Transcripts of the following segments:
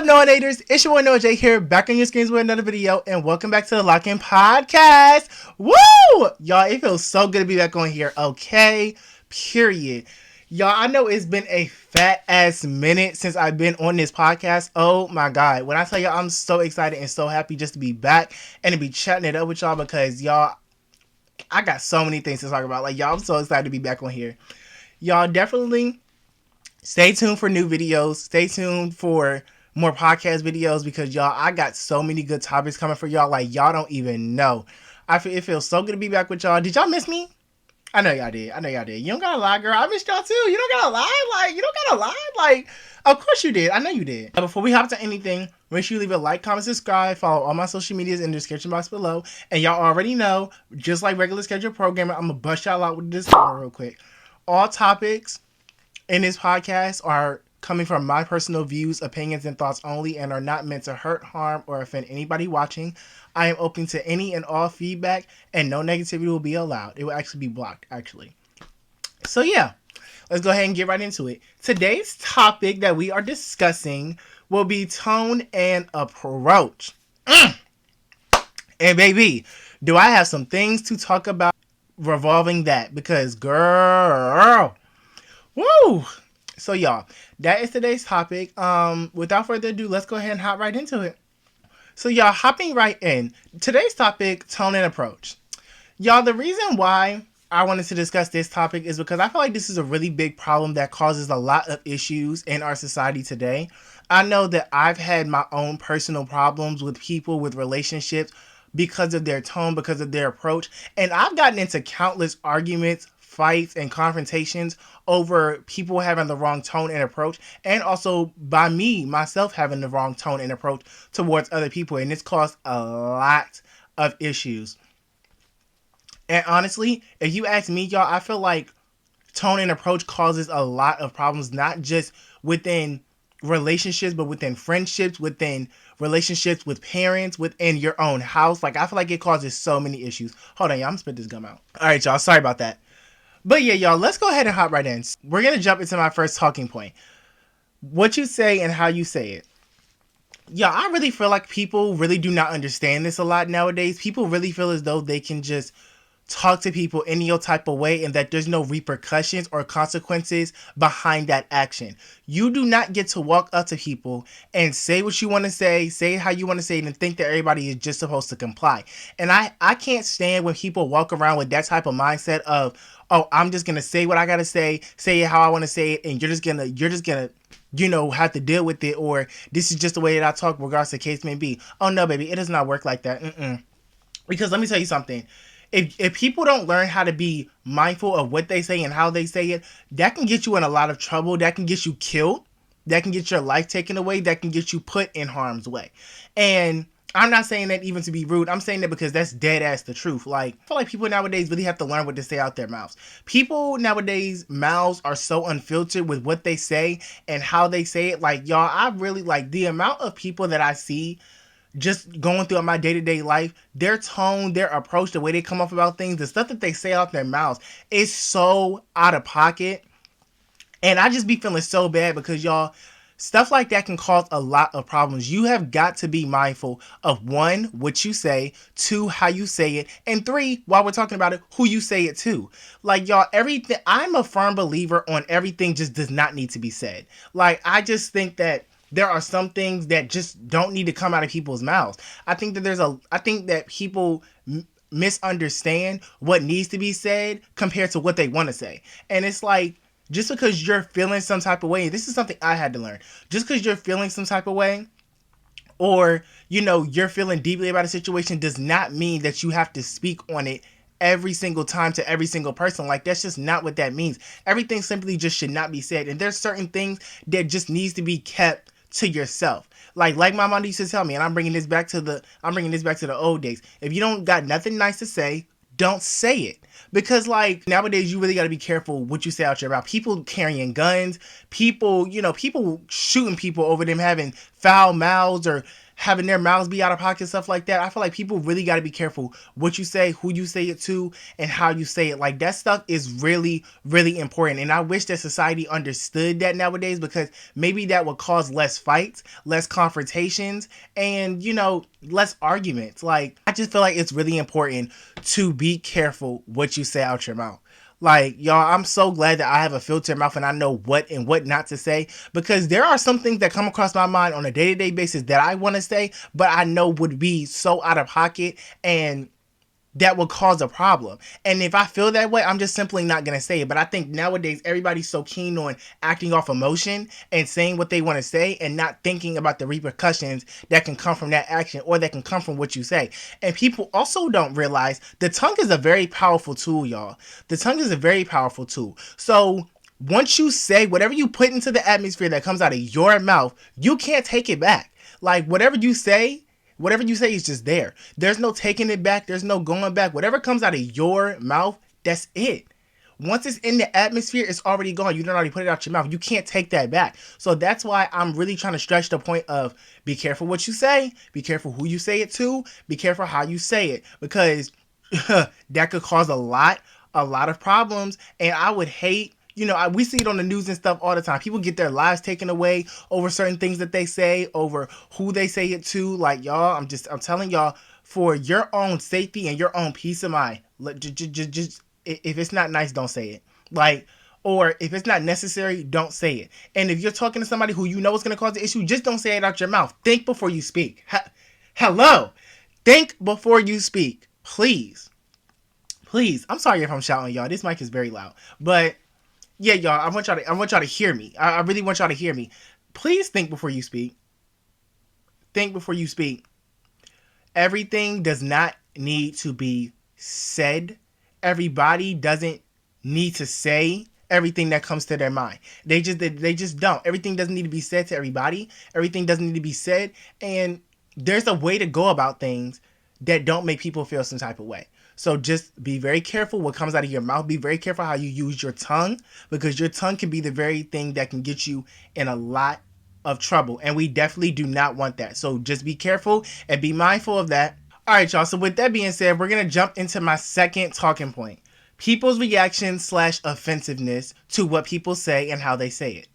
Noahnators? It's your boy Noah J here, back on your screens with another video, and welcome back to the Lock-In Podcast. Woo! Y'all, it feels so good to be back on here, okay? Period. Y'all, I know it's been a fat-ass minute since I've been on this podcast. Oh my God. When I tell y'all, I'm so excited and so happy just to be back and to be chatting it up with y'all because, y'all, I got so many things to talk about. Like, y'all, I'm so excited to be back on here. Y'all, definitely stay tuned for new videos. Stay tuned for more podcast videos because, y'all, I got so many good topics coming for y'all. Like, y'all don't even know. It feels so good to be back with y'all. Did y'all miss me? I know y'all did. You don't gotta lie, girl. I missed y'all too. You don't gotta lie. Like, you don't gotta lie. Like, of course you did. I know you did. But before we hop to anything, make sure you leave a like, comment, subscribe, follow all my social medias in the description box below. And y'all already know, just like regular scheduled programming, I'm gonna bust y'all out with this disclaimer real quick. All topics in this podcast are coming from my personal views, opinions, and thoughts only and are not meant to hurt, harm, or offend anybody watching. I am open to any and all feedback, and no negativity will be allowed. It will actually be blocked, actually. So yeah, let's go ahead and get right into it. Today's topic that we are discussing will be tone and approach. And baby, do I have some things to talk about revolving that, because girl, woo! So y'all, that is today's topic. Without further ado, let's go ahead and hop right into it. So y'all, hopping right in, today's topic, tone and approach. Y'all, the reason why I wanted to discuss this topic is because I feel like this is a really big problem that causes a lot of issues in our society today. I know that I've had my own personal problems with people, with relationships, because of their tone, because of their approach. And I've gotten into countless arguments, fights, and confrontations over people having the wrong tone and approach, and also by me, myself, having the wrong tone and approach towards other people. And it's caused a lot of issues. And honestly, if you ask me, y'all, I feel like tone and approach causes a lot of problems, not just within relationships, but within friendships, within relationships with parents, within your own house. Like, I feel like it causes so many issues. Hold on, y'all, I'm gonna spit this gum out. All right, y'all, sorry about that. But yeah, y'all, let's go ahead and hop right in. We're gonna jump into my first talking point. What you say and how you say it. Yeah, I really feel like people really do not understand this a lot nowadays. People really feel as though they can just talk to people any type of way and that there's no repercussions or consequences behind that action. You do not get to walk up to people and say what you want to say how you want to say it, and think that everybody is just supposed to comply. And I can't stand when people walk around with that type of mindset of, oh, I'm just going to say what I got to say it how I want to say it, and you're just going to have to deal with it, or this is just the way that I talk, regardless of the case may be. Oh no, baby, it does not work like that. Because let me tell you something. If people don't learn how to be mindful of what they say and how they say it, that can get you in a lot of trouble. That can get you killed. That can get your life taken away. That can get you put in harm's way. And I'm not saying that even to be rude. I'm saying that because that's dead ass the truth. Like, I feel like people nowadays really have to learn what to say out their mouths. People nowadays, mouths are so unfiltered with what they say and how they say it. Like, y'all, I really like the amount of people that I see just going throughout my day-to-day life, their tone, their approach, the way they come up about things, the stuff that they say out their mouths is so out of pocket. And I just be feeling so bad because, y'all, stuff like that can cause a lot of problems. You have got to be mindful of, one, what you say, two, how you say it, and three, while we're talking about it, who you say it to. Like, y'all, everything, I'm a firm believer on everything just does not need to be said. Like, I just think that there are some things that just don't need to come out of people's mouths. I think that people misunderstand what needs to be said compared to what they want to say. And it's like, just because you're feeling some type of way, this is something I had to learn. Just because you're feeling some type of way, or, you're feeling deeply about a situation, does not mean that you have to speak on it every single time to every single person. Like, that's just not what that means. Everything simply just should not be said. And there's certain things that just needs to be kept to yourself. Like my mom used to tell me, and I'm bringing this back to the old days. If you don't got nothing nice to say, don't say it. Because, like, nowadays you really got to be careful what you say out your mouth. People carrying guns, people shooting people over them having foul mouths or having their mouths be out of pocket, stuff like that. I feel like people really got to be careful what you say, who you say it to, and how you say it. Like, that stuff is really, really important. And I wish that society understood that nowadays, because maybe that would cause less fights, less confrontations, and, less arguments. Like, I just feel like it's really important to be careful what you say out your mouth. Like, y'all, I'm so glad that I have a filtered mouth and I know what and what not to say, because there are some things that come across my mind on a day-to-day basis that I want to say, but I know would be so out of pocket and that will cause a problem. And if I feel that way, I'm just simply not going to say it. But I think nowadays everybody's so keen on acting off emotion and saying what they want to say and not thinking about the repercussions that can come from that action or that can come from what you say. And people also don't realize the tongue is a very powerful tool, y'all. The tongue is a very powerful tool. So once you say whatever you put into the atmosphere that comes out of your mouth, you can't take it back. Like, whatever you say is just there. There's no taking it back. There's no going back. Whatever comes out of your mouth, that's it. Once it's in the atmosphere, it's already gone. You don't already put it out your mouth. You can't take that back. So that's why I'm really trying to stretch the point of be careful what you say. Be careful who you say it to. Be careful how you say it. Because that could cause a lot of problems. And I would hate, we see it on the news and stuff all the time. People get their lives taken away over certain things that they say, over who they say it to. Like, y'all, I'm telling y'all, for your own safety and your own peace of mind, just if it's not nice, don't say it. Like, or if it's not necessary, don't say it. And if you're talking to somebody who you know is going to cause the issue, just don't say it out your mouth. Think before you speak. Hello. Think before you speak. Please. Please. I'm sorry if I'm shouting, y'all. This mic is very loud. But yeah, y'all, I want y'all to hear me. I really want y'all to hear me. Please think before you speak. Think before you speak. Everything does not need to be said. Everybody doesn't need to say everything that comes to their mind. They just don't. Everything doesn't need to be said to everybody. Everything doesn't need to be said. And there's a way to go about things that don't make people feel some type of way. So just be very careful what comes out of your mouth. Be very careful how you use your tongue, because your tongue can be the very thing that can get you in a lot of trouble. And we definitely do not want that. So just be careful and be mindful of that. All right, y'all. So with that being said, we're going to jump into my second talking point. People's reaction / offensiveness to what people say and how they say it.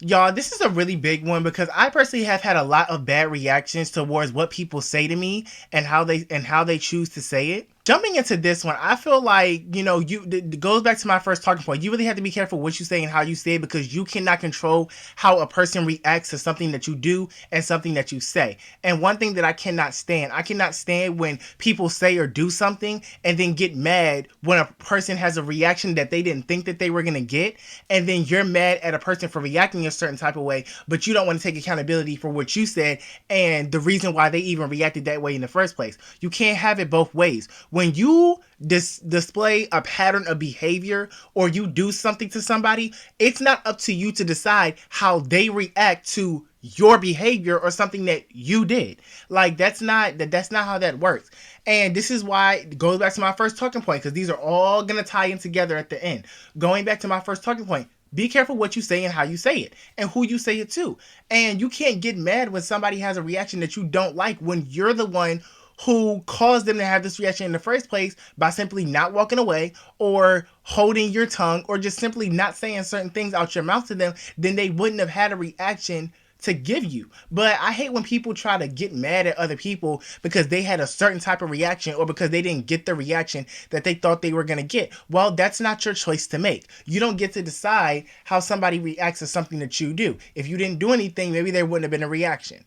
Y'all, this is a really big one, because I personally have had a lot of bad reactions towards what people say to me and how they choose to say it. Jumping into this one, I feel like, it goes back to my first talking point. You really have to be careful what you say and how you say it, because you cannot control how a person reacts to something that you do and something that you say. And one thing that I cannot stand when people say or do something and then get mad when a person has a reaction that they didn't think that they were going to get. And then you're mad at a person for reacting a certain type of way, but you don't want to take accountability for what you said and the reason why they even reacted that way in the first place. You can't have it both ways. When you display a pattern of behavior or you do something to somebody, it's not up to you to decide how they react to your behavior or something that you did. Like, that's not how that works. And this is why it goes back to my first talking point, because these are all going to tie in together at the end. Going back to my first talking point, be careful what you say and how you say it and who you say it to. And you can't get mad when somebody has a reaction that you don't like when you're the one who caused them to have this reaction in the first place by simply not walking away or holding your tongue or just simply not saying certain things out your mouth to them. Then they wouldn't have had a reaction to give you. But I hate when people try to get mad at other people because they had a certain type of reaction or because they didn't get the reaction that they thought they were going to get. Well, that's not your choice to make. You don't get to decide how somebody reacts to something that you do. If you didn't do anything, maybe there wouldn't have been a reaction.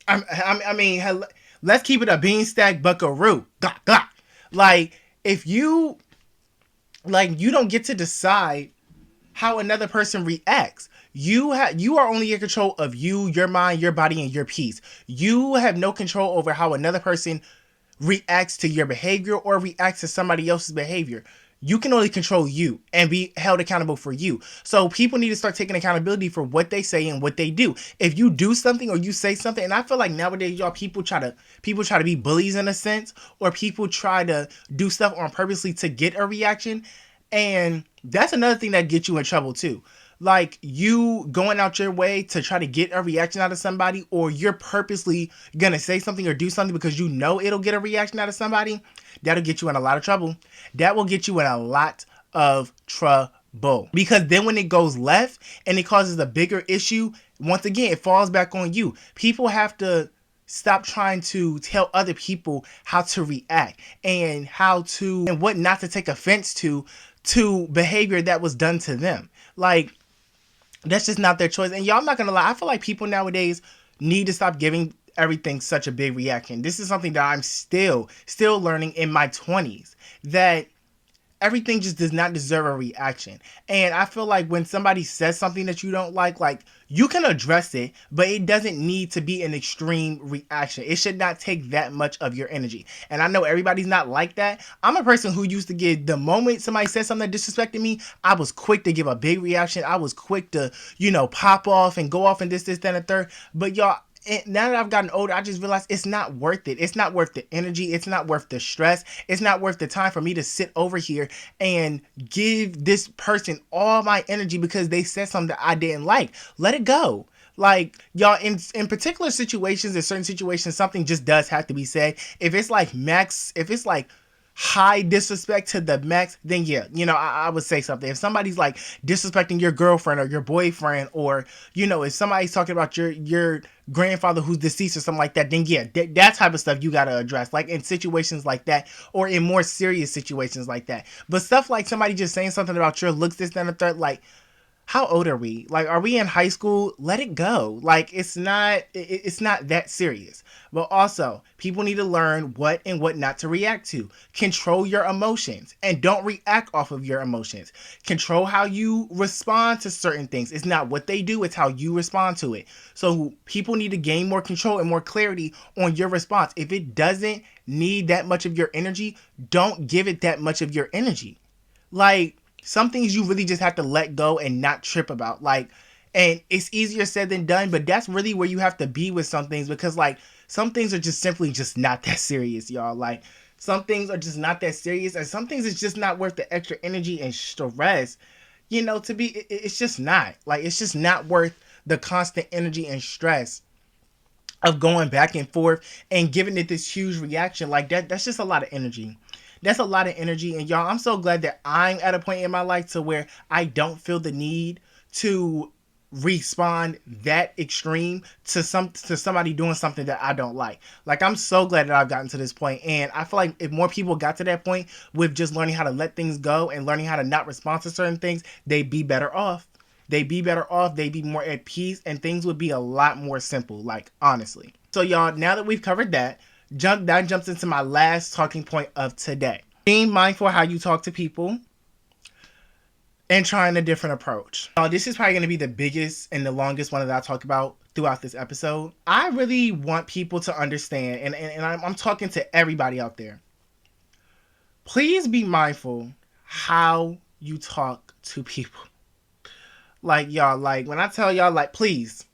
I mean, let's keep it a beanstack buckaroo. Glock, glock. Like, if you don't get to decide how another person reacts. You are only in control of you, your mind, your body, and your peace. You have no control over how another person reacts to your behavior or reacts to somebody else's behavior. You can only control you and be held accountable for you. So people need to start taking accountability for what they say and what they do. If you do something or you say something, and I feel like nowadays, y'all, people try to be bullies in a sense, or people try to do stuff on purposely to get a reaction. And that's another thing that gets you in trouble too. like you going out your way to try to get a reaction out of somebody, or you're purposely gonna say something or do something because you know it'll get a reaction out of somebody, that'll get you in a lot of trouble. That will get you in a lot of trouble. Because then when it goes left and it causes a bigger issue, once again, it falls back on you. People have to stop trying to tell other people how to react and how to and what not to take offense to behavior that was done to them. Like, that's just not their choice. And y'all, I'm not gonna lie, I feel like people nowadays need to stop giving everything such a big reaction. This is something that I'm still learning in my 20s, that everything just does not deserve a reaction. And I feel like when somebody says something that you don't like you can address it, but it doesn't need to be an extreme reaction. It should not take that much of your energy. And I know everybody's not like that. I'm a person who used to give, the moment somebody said something that disrespected me, I was quick to give a big reaction. I was quick to, pop off and go off and this, that, and the third. But y'all, now that I've gotten older, I just realized it's not worth it. It's not worth the energy. It's not worth the stress. It's not worth the time for me to sit over here and give this person all my energy because they said something that I didn't like. Let it go. Like, y'all, in particular situations, in certain situations, something just does have to be said. If it's like high disrespect to the max, then yeah, I would say something. If somebody's like disrespecting your girlfriend or your boyfriend, or if somebody's talking about your grandfather who's deceased or something like that, then yeah, that type of stuff you gotta address, like in situations like that, or in more serious situations like that. But stuff like somebody just saying something about your looks, this, that, and the third, like, how old are we? Like, are we in high school? Let it go. Like, it's not that serious. But also, people need to learn what and what not to react to. Control your emotions and don't react off of your emotions. Control how you respond to certain things. It's not what they do, it's how you respond to it. So people need to gain more control and more clarity on your response. If it doesn't need that much of your energy, don't give it that much of your energy. Like, some things you really just have to let go and not trip about. Like, and it's easier said than done, but that's really where you have to be with some things, because like some things are just simply just not that serious, y'all. Like, some things are just not that serious, and some things is just not worth the extra energy and stress, to be, it's just not. Like, it's just not worth the constant energy and stress of going back and forth and giving it this huge reaction. Like, that's just a lot of energy. That's a lot of energy. And y'all, I'm so glad that I'm at a point in my life to where I don't feel the need to respond that extreme to somebody doing something that I don't like. Like, I'm so glad that I've gotten to this point. And I feel like if more people got to that point with just learning how to let things go and learning how to not respond to certain things, they'd be better off. They'd be better off. They'd be more at peace, and things would be a lot more simple, like, honestly. So y'all, now that we've covered that jumps into my last talking point of today. Being mindful how you talk to people and trying a different approach. This is probably going to be the biggest and the longest one that I talk about throughout this episode. I really want people to understand, and I'm talking to everybody out there. Please be mindful how you talk to people. Like, y'all, like, when I tell y'all, like, please,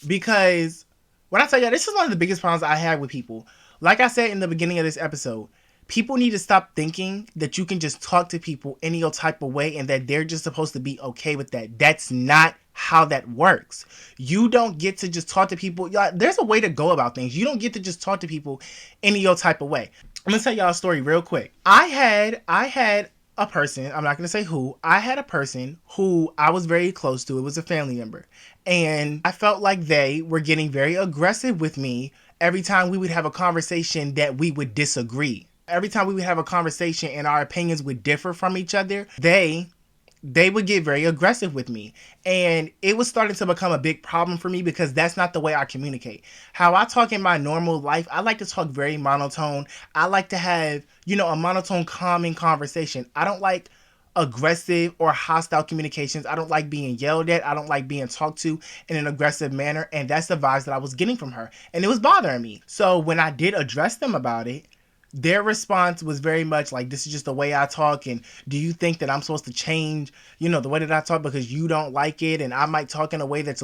because when I tell y'all, this is one of the biggest problems I have with people. Like I said in the beginning of this episode, people need to stop thinking that you can just talk to people any old type of way and that they're just supposed to be okay with that. That's not how that works. You don't get to just talk to people. Y'all, there's a way to go about things. You don't get to just talk to people any old type of way. I'm going to tell y'all a story real quick. I had a person, I'm not going to say who, I had a person who I was very close to. It was a family member. And I felt like they were getting very aggressive with me every time we would have a conversation that we would disagree. Every time we would have a conversation and our opinions would differ from each other, they would get very aggressive with me. And it was starting to become a big problem for me because that's not the way I communicate. How I talk in my normal life, I like to talk very monotone. I like to have, a monotone, calming conversation. I don't like aggressive or hostile communications. I don't like being yelled at. I don't like being talked to in an aggressive manner. And that's the vibes that I was getting from her. And it was bothering me. So when I did address them about it, their response was very much like, this is just the way I talk, and do you think that I'm supposed to change, the way that I talk because you don't like it, and I might talk in a way that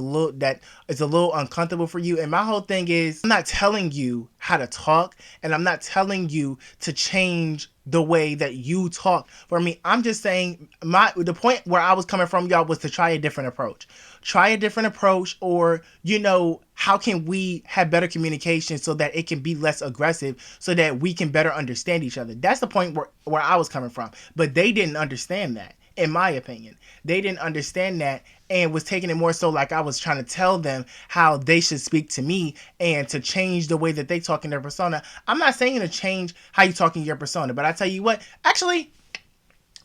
is a little uncomfortable for you. And my whole thing is, I'm not telling you how to talk, and I'm not telling you to change the way that you talk for me. I'm just saying, the point where I was coming from, y'all, was to try a different approach. Try a different approach, or how can we have better communication so that it can be less aggressive, so that we can better understand each other. That's the point where I was coming from. But they didn't understand that, in my opinion. They didn't understand that, and was taking it more so like I was trying to tell them how they should speak to me and to change the way that they talk in their persona. I'm not saying to change how you talk in your persona, but I tell you what, actually,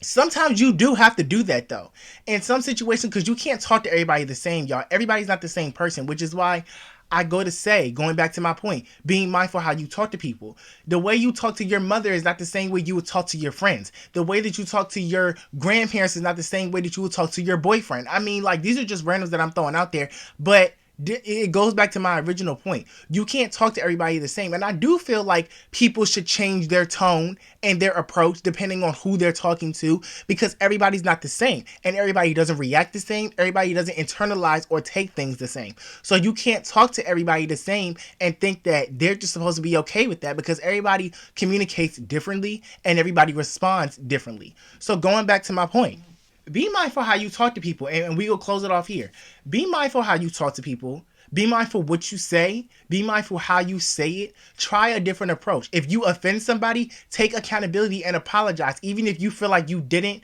sometimes you do have to do that, though, in some situations, because you can't talk to everybody the same, y'all. Everybody's not the same person, which is why I go to say, going back to my point, being mindful how you talk to people. The way you talk to your mother is not the same way you would talk to your friends. The way that you talk to your grandparents is not the same way that you would talk to your boyfriend. I mean, like, these are just randoms that I'm throwing out there, but it goes back to my original point. You can't talk to everybody the same. And I do feel like people should change their tone and their approach depending on who they're talking to, because everybody's not the same and everybody doesn't react the same. Everybody doesn't internalize or take things the same. So you can't talk to everybody the same and think that they're just supposed to be okay with that, because everybody communicates differently and everybody responds differently. So going back to my point, be mindful how you talk to people, and we will close it off here. Be mindful how you talk to people. Be mindful what you say. Be mindful how you say it. Try a different approach. If you offend somebody, take accountability and apologize, even if you feel like you didn't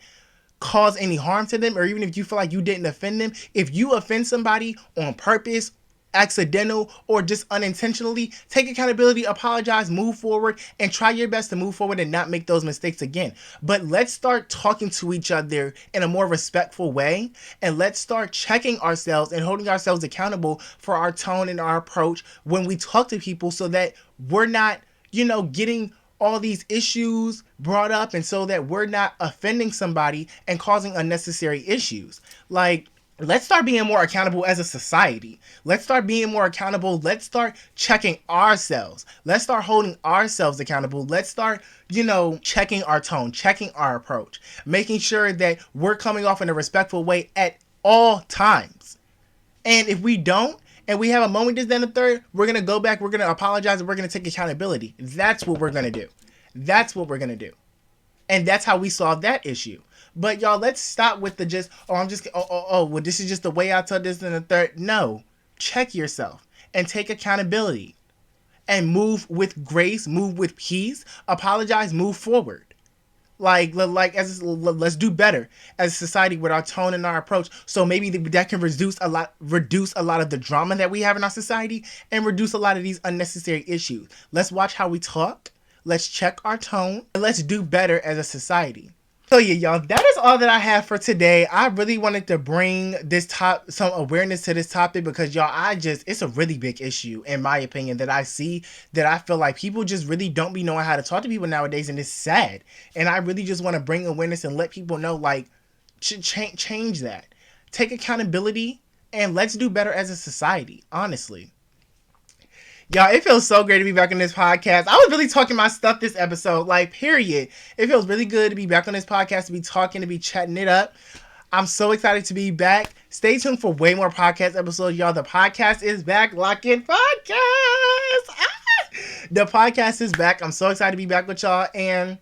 cause any harm to them, or even if you feel like you didn't offend them. If you offend somebody on purpose, accidental, or just unintentionally, take accountability, apologize, move forward, and try your best to move forward and not make those mistakes again. But let's start talking to each other in a more respectful way, and let's start checking ourselves and holding ourselves accountable for our tone and our approach when we talk to people, so that we're not, getting all these issues brought up, and so that we're not offending somebody and causing unnecessary issues. Like, let's start being more accountable as a society. Let's start being more accountable. Let's start checking ourselves. Let's start holding ourselves accountable. Let's start, checking our tone, checking our approach, making sure that we're coming off in a respectful way at all times. And if we don't, and we have a moment this, then, a third, we're going to go back, we're going to apologize, and we're going to take accountability. That's what we're going to do. That's what we're going to do. And that's how we solve that issue. But y'all, let's stop with the well, this is just the way I tell this and the third. No, check yourself and take accountability and move with grace, move with peace, apologize, move forward. Let's do better as a society with our tone and our approach. So maybe that can reduce a lot of the drama that we have in our society, and reduce a lot of these unnecessary issues. Let's watch how we talk. Let's check our tone, and let's do better as a society. So yeah, y'all, that is all that I have for today. I really wanted to bring some awareness to this topic, because y'all, it's a really big issue, in my opinion, that I see, that I feel like people just really don't be knowing how to talk to people nowadays, and it's sad. And I really just want to bring awareness and let people know, like, change that. Take accountability, and let's do better as a society, honestly. Y'all, it feels so great to be back on this podcast. I was really talking my stuff this episode, like, period. It feels really good to be back on this podcast, to be talking, to be chatting it up. I'm so excited to be back. Stay tuned for way more podcast episodes, y'all. The podcast is back. Lock in podcast. The podcast is back. I'm so excited to be back with y'all. And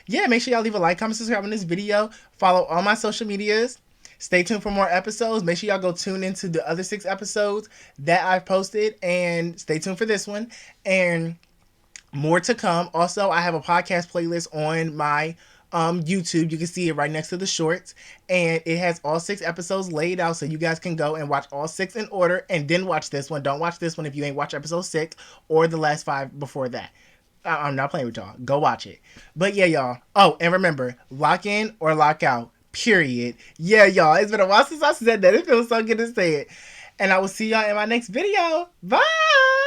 yeah, make sure y'all leave a like, comment, subscribe on this video. Follow all my social medias. Stay tuned for more episodes. Make sure y'all go tune into the other 6 episodes that I've posted, and stay tuned for this one, and more to come. Also, I have a podcast playlist on my YouTube. You can see it right next to the shorts, and it has all 6 episodes laid out, so you guys can go and watch all 6 in order, and then watch this one. Don't watch this one if you ain't watched episode 6 or the last 5 before that. I'm not playing with y'all. Go watch it. But yeah, y'all. Oh, and remember, lock in or lock out. Period. Yeah, y'all. It's been a while since I said that. It feels so good to say it. And I will see y'all in my next video. Bye!